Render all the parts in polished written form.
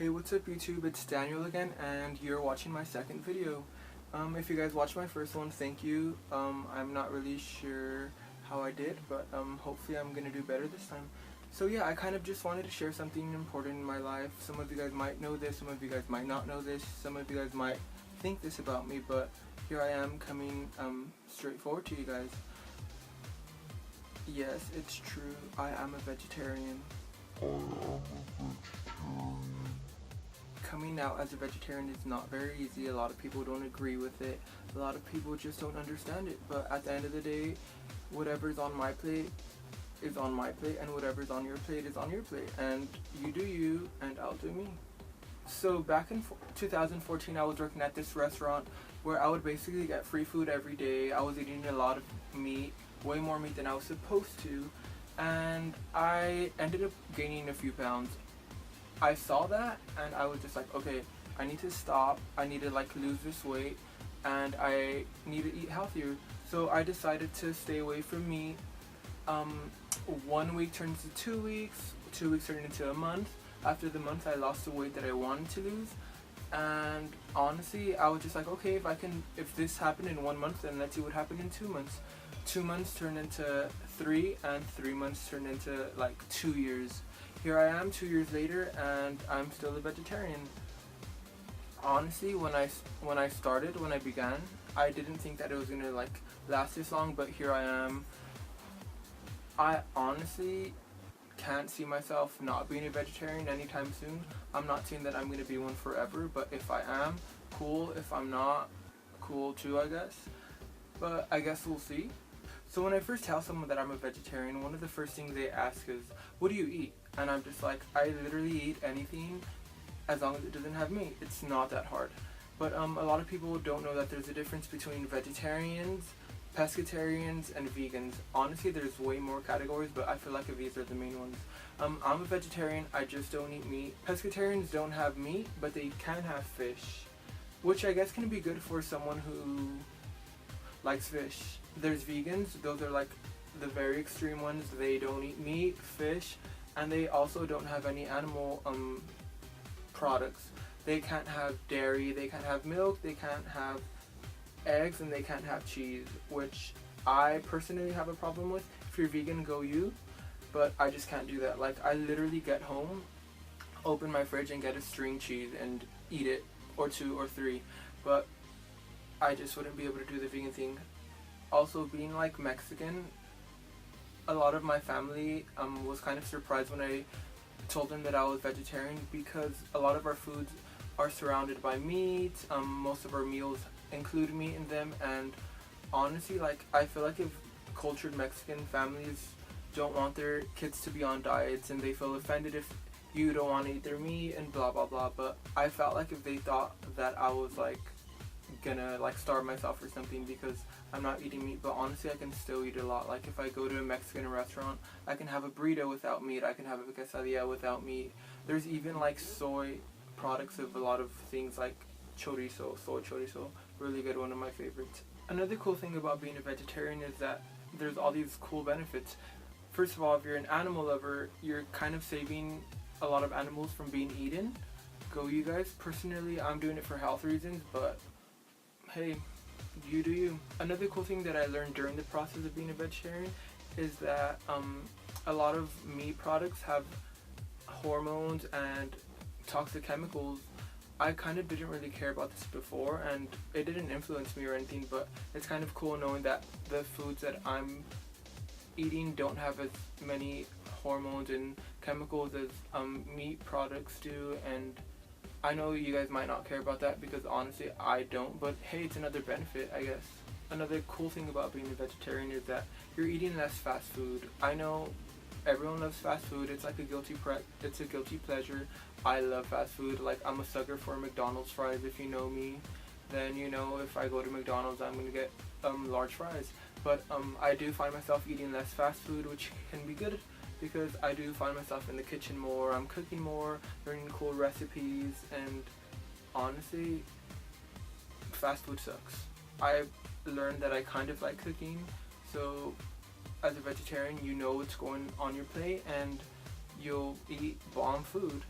Hey, what's up YouTube? It's Daniel again, and you're watching my second video. If you guys watched my first one, thank you. I'm not really sure how I did, but hopefully I'm gonna do better this time. So yeah, I kind of just wanted to share something important in my life. Some of you guys might know this, some of you guys might not know this, some of you guys might think this about me, but here I am coming straight forward to you guys. Yes, it's true, I am a vegetarian. Coming out as a vegetarian is not very easy. A lot of people don't agree with it. A lot of people just don't understand it. But at the end of the day, whatever's on my plate is on my plate, and whatever's on your plate is on your plate. And you do you, and I'll do me. So back in 2014, I was working at this restaurant where I would basically get free food every day. I was eating a lot of meat, way more meat than I was supposed to, and I ended up gaining a few pounds. I saw that and I was just like, okay, I need to stop, I need to lose this weight, and I need to eat healthier. So I decided to stay away from meat. 1 week turned into 2 weeks, 2 weeks turned into a month. After the month I lost the weight that I wanted to lose, and honestly I was just like, okay, if this happened in 1 month, then let's see what happened in 2 months. 2 months turned into 3, and 3 months turned into 2 years. Here I am 2 years later, and I'm still a vegetarian. Honestly, when I began, I didn't think that it was gonna last this long, but here I am. I honestly can't see myself not being a vegetarian anytime soon. I'm not saying that I'm gonna be one forever, but if I am, cool. If I'm not, cool too, I guess. But I guess we'll see. So when I first tell someone that I'm a vegetarian, one of the first things they ask is, what do you eat? And I'm just like, I literally eat anything as long as it doesn't have meat. It's not that hard. But a lot of people don't know that there's a difference between vegetarians, pescatarians, and vegans. Honestly, there's way more categories, but I feel like these are the main ones. I'm a vegetarian, I just don't eat meat. Pescatarians don't have meat, but they can have fish, which I guess can be good for someone who likes fish. There's vegans, those are the very extreme ones. They don't eat meat, fish, and they also don't have any animal products. They can't have dairy, they can't have milk, they can't have eggs, and they can't have cheese, which I personally have a problem with. If you're vegan, go you, but I just can't do that. I literally get home, open my fridge, and get a string cheese and eat it, or 2 or 3, but I just wouldn't be able to do the vegan thing. Also, being Mexican, a lot of my family was kind of surprised when I told them that I was vegetarian, because a lot of our foods are surrounded by meat. Most of our meals include meat in them, and honestly, I feel like if cultured Mexican families don't want their kids to be on diets, and they feel offended if you don't want to eat their meat and blah blah blah, but I felt like if they thought that I was gonna starve myself or something because I'm not eating meat, but honestly I can still eat a lot. If I go to a Mexican restaurant, I can have a burrito without meat, I can have a quesadilla without meat. There's even soy products of a lot of things, like chorizo, soy chorizo, really good, one of my favorites. Another cool thing about being a vegetarian is that there's all these cool benefits. First of all, if you're an animal lover, you're kind of saving a lot of animals from being eaten. Go you guys. Personally, I'm doing it for health reasons, but hey, you do you. Another cool thing that I learned during the process of being a vegetarian is that a lot of meat products have hormones and toxic chemicals. I kind of didn't really care about this before, and it didn't influence me or anything, but it's kind of cool knowing that the foods that I'm eating don't have as many hormones and chemicals as meat products do. And I know you guys might not care about that, because honestly I don't, but hey, it's another benefit, I guess. Another cool thing about being a vegetarian is that you're eating less fast food. I know everyone loves fast food. It's a guilty pleasure. I love fast food. I'm a sucker for McDonald's fries. If you know me, then you know if I go to McDonald's I'm gonna get large fries. But I do find myself eating less fast food, which can be good, because I do find myself in the kitchen more, I'm cooking more, learning cool recipes, and honestly, fast food sucks. I learned that I kind of like cooking, so as a vegetarian, you know what's going on your plate, and you'll eat bomb food.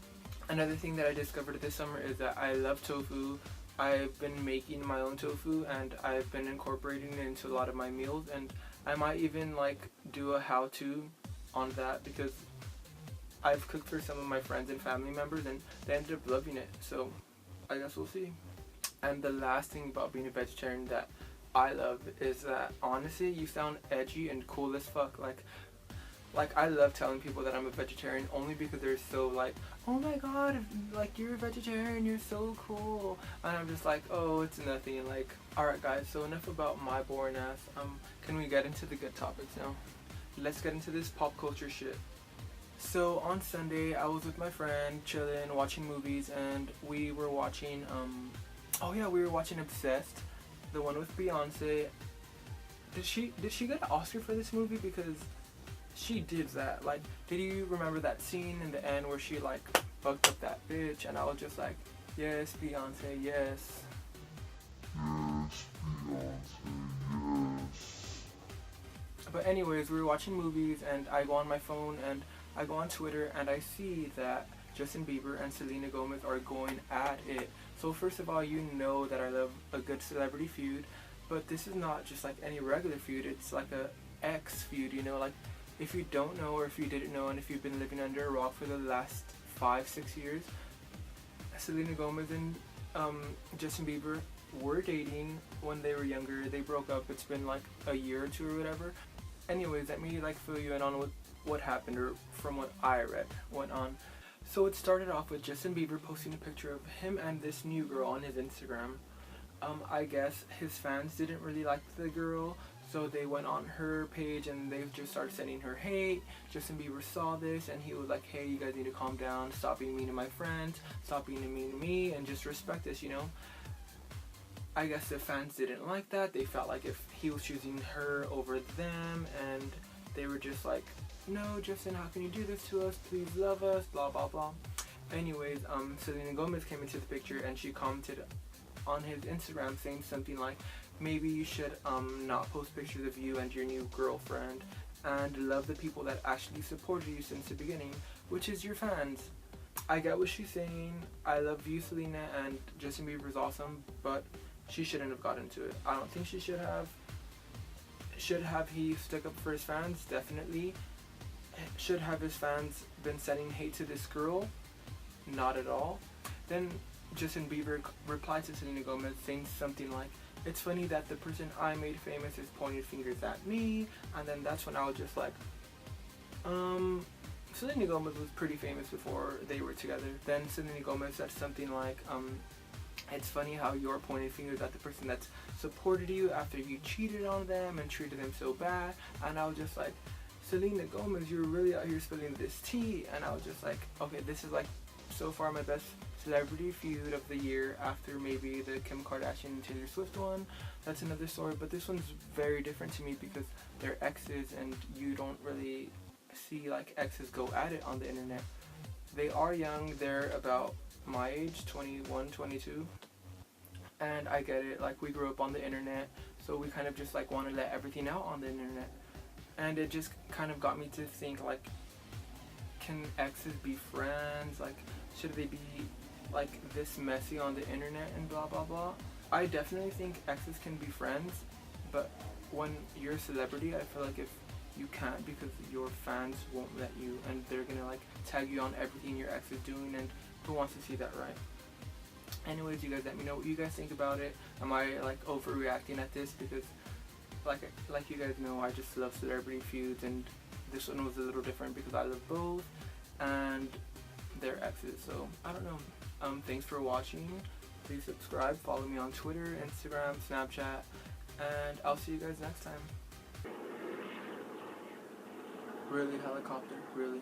Another thing that I discovered this summer is that I love tofu. I've been making my own tofu and I've been incorporating it into a lot of my meals, and I might even like do a how-to on that because I've cooked for some of my friends and family members and they ended up loving it, so I guess we'll see. And the last thing about being a vegetarian that I love is that honestly you sound edgy and cool as fuck. Like I love telling people that I'm a vegetarian only because they're so like, oh my god, like you're a vegetarian, you're so cool. And I'm just like, oh, it's nothing. Like, alright guys, so enough about my boring ass. Can we get into the good topics now? Let's get into this pop culture shit. So on Sunday I was with my friend chilling, watching movies, and we were watching we were watching Obsessed, the one with Beyonce. Did she get an Oscar for this movie? Because she did that. Like, did you remember that scene in the end where she like fucked up that bitch? And I was just like, yes, Beyonce, yes. Yes, Beyonce, yes. But anyways, we were watching movies and I go on my phone and I go on Twitter and I see that Justin Bieber and Selena Gomez are going at it. So first of all, you know that I love a good celebrity feud, but this is not just like any regular feud, it's like a ex feud, you know, like if you don't know or if you didn't know and if you've been living under a rock for the last 5-6 years, Selena Gomez and Justin Bieber were dating when they were younger. They broke up, it's been like a year or two or whatever. Anyways, let me like fill you in on what happened, or from what I read went on. So it started off with Justin Bieber posting a picture of him and this new girl on his Instagram. I guess his fans didn't really like the girl, so they went on her page and they just started sending her hate. Justin Bieber saw this and he was like, hey, you guys need to calm down, stop being mean to my friends, stop being mean to me, and just respect this, you know. I guess the fans didn't like that. They felt like if he was choosing her over them, and they were just like, no, Justin, how can you do this to us? Please love us, blah, blah, blah. Anyways, Selena Gomez came into the picture and she commented on his Instagram saying something like, maybe you should not post pictures of you and your new girlfriend, and love the people that actually supported you since the beginning, which is your fans. I get what she's saying. I love you, Selena, and Justin Bieber's awesome, but she shouldn't have got into it. I don't think she should have. Should have he stuck up for his fans? Definitely. Should have his fans been sending hate to this girl? Not at all. Then Justin Bieber replied to Selena Gomez saying something like, it's funny that the person I made famous is pointing fingers at me. And then that's when I was just like, Selena Gomez was pretty famous before they were together. Then Selena Gomez said something like, it's funny how you're pointing fingers at the person that's supported you after you cheated on them and treated them so bad. And I was just like, Selena Gomez, you're really out here spilling this tea. And I was just like, okay, this is like so far my best celebrity feud of the year, after maybe the Kim Kardashian and Taylor Swift one. That's another story, but this one's very different to me because they're exes and you don't really see like exes go at it on the internet. They are young, they're about my age, 21, 22, and I get it, like we grew up on the internet, so we kind of just like want to let everything out on the internet. And it just kind of got me to think, like, can exes be friends? Like, should they be like this messy on the internet and blah blah blah? I definitely think exes can be friends, but when you're a celebrity, I feel like if you can't, because your fans won't let you, and they're gonna like tag you on everything your ex is doing, and who wants to see that, right? Anyways, you guys let me know what you guys think about it. Am I like overreacting at this? Because like you guys know, I just love celebrity feuds, and this one was a little different because I love both and their exes. So I don't know. Thanks for watching. Please subscribe, follow me on Twitter, Instagram, Snapchat, and I'll see you guys next time. Really, helicopter, really.